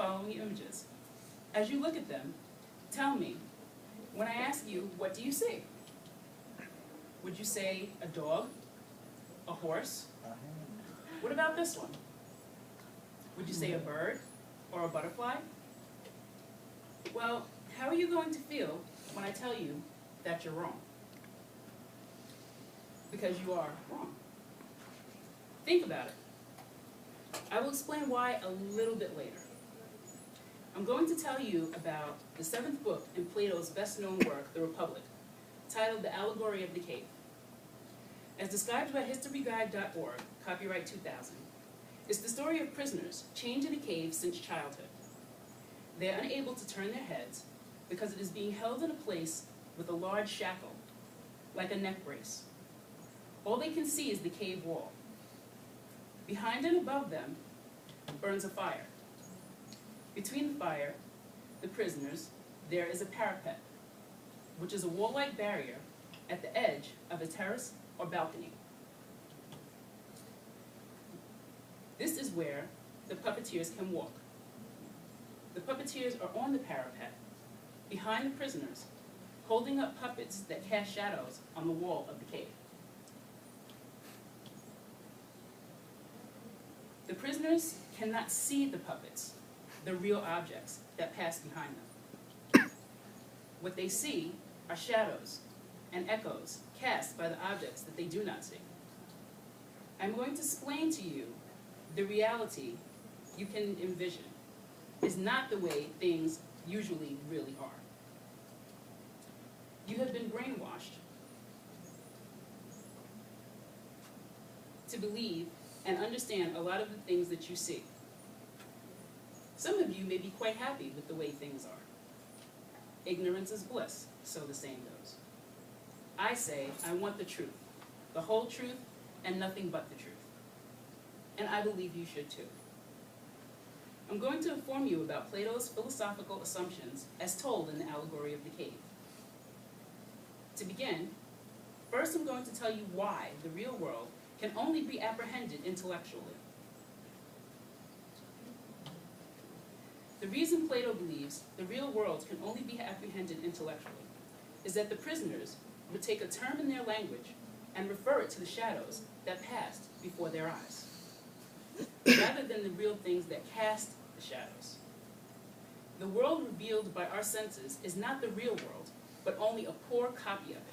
following images. As you look at them, tell me, when I ask you, what do you see? Would you say a dog? A horse? What about this one? Would you say a bird or a butterfly? Well, how are you going to feel when I tell you that you're wrong? Because you are wrong. Think about it. I will explain why a little bit later. I'm going to tell you about the 7th book in Plato's best-known work, The Republic, titled The Allegory of the Cave. As described by historyguide.org, copyright 2000, it's the story of prisoners chained in a cave since childhood. They are unable to turn their heads because it is being held in a place with a large shackle, like a neck brace. All they can see is the cave wall. Behind and above them burns a fire. Between the fire, the prisoners, there is a parapet, which is a wall-like barrier at the edge of a terrace or balcony. This is where the puppeteers can walk. The puppeteers are on the parapet, behind the prisoners, holding up puppets that cast shadows on the wall of the cave. The prisoners cannot see the puppets, the real objects that pass behind them. What they see are shadows and echoes cast by the objects that they do not see. I'm going to explain to you the reality you can envision is not the way things usually really are. You have been brainwashed to believe and understand a lot of the things that you see. Some of you may be quite happy with the way things are. Ignorance is bliss, so the saying goes. I say, I want the truth, the whole truth, and nothing but the truth. And I believe you should too. I'm going to inform you about Plato's philosophical assumptions as told in the Allegory of the Cave. To begin, first I'm going to tell you why the real world can only be apprehended intellectually. The reason Plato believes the real world can only be apprehended intellectually is that the prisoners would take a term in their language and refer it to the shadows that passed before their eyes, rather than the real things that cast the shadows. The world revealed by our senses is not the real world, but only a poor copy of it.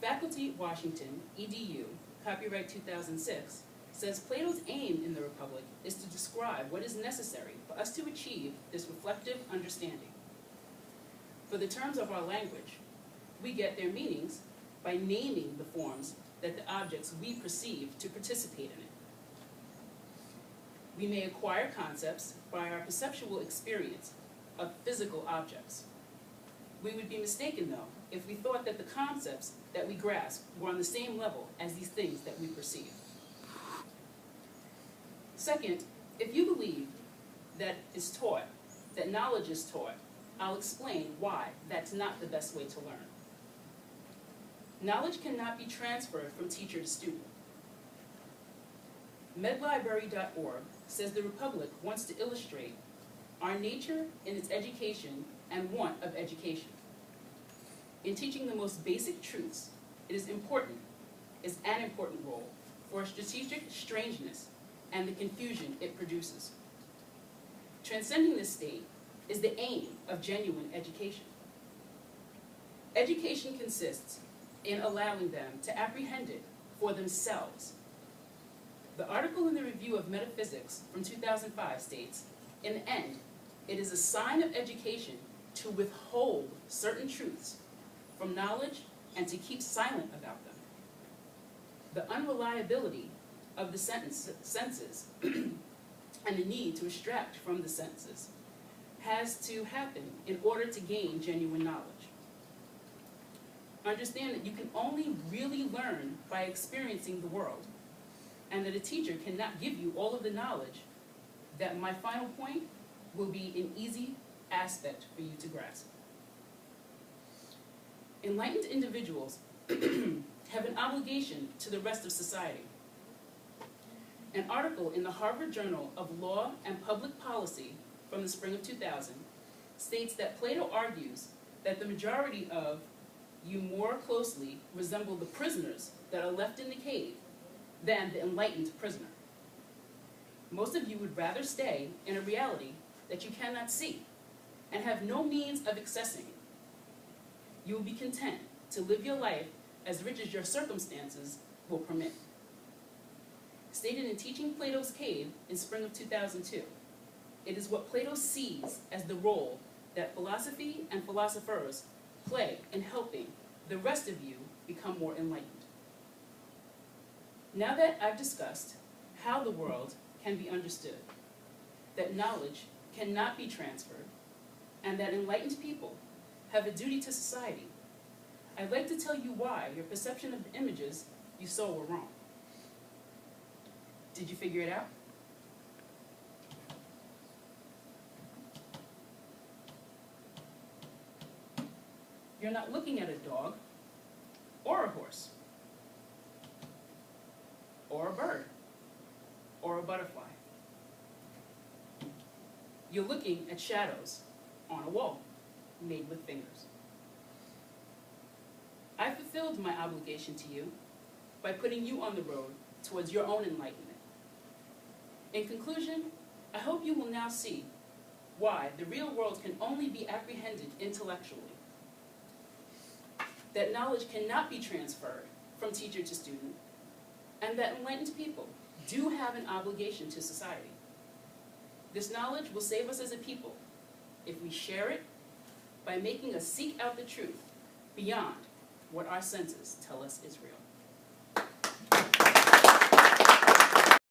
Faculty, Washington, EDU, copyright 2006, says Plato's aim in the Republic is to describe what is necessary for us to achieve this reflective understanding. For the terms of our language, we get their meanings by naming the forms that the objects we perceive to participate in it. We may acquire concepts by our perceptual experience of physical objects. We would be mistaken, though, if we thought that the concepts that we grasp were on the same level as these things that we perceive. Second, if you believe that is taught, that knowledge is taught, I'll explain why that's not the best way to learn. Knowledge cannot be transferred from teacher to student. Medlibrary.org says the Republic wants to illustrate our nature in its education and want of education. In teaching the most basic truths, it is an important role for strategic strangeness and the confusion it produces. Transcending this state is the aim of genuine education. Education consists in allowing them to apprehend it for themselves. The article in the Review of Metaphysics from 2005 states, in the end, it is a sign of education to withhold certain truths from knowledge and to keep silent about them. The unreliability of the senses and the need to extract from the senses has to happen in order to gain genuine knowledge. Understand that you can only really learn by experiencing the world, and that a teacher cannot give you all of the knowledge that my final point will be an easy aspect for you to grasp. Enlightened individuals have an obligation to the rest of society. An article in the Harvard Journal of Law and Public Policy from the spring of 2000 states that Plato argues that the majority of you more closely resemble the prisoners that are left in the cave than the enlightened prisoner. Most of you would rather stay in a reality that you cannot see and have no means of accessing it. You will be content to live your life as rich as your circumstances will permit. Stated in Teaching Plato's Cave in spring of 2002, it is what Plato sees as the role that philosophy and philosophers play in helping the rest of you become more enlightened. Now that I've discussed how the world can be understood, that knowledge cannot be transferred, and that enlightened people have a duty to society, I'd like to tell you why your perception of the images you saw were wrong. Did you figure it out? You're not looking at a dog, or a horse, or a bird, or a butterfly. You're looking at shadows on a wall made with fingers. I fulfilled my obligation to you by putting you on the road towards your own enlightenment. In conclusion, I hope you will now see why the real world can only be apprehended intellectually, that knowledge cannot be transferred from teacher to student, and that enlightened people do have an obligation to society. This knowledge will save us as a people if we share it by making us seek out the truth beyond what our senses tell us is real.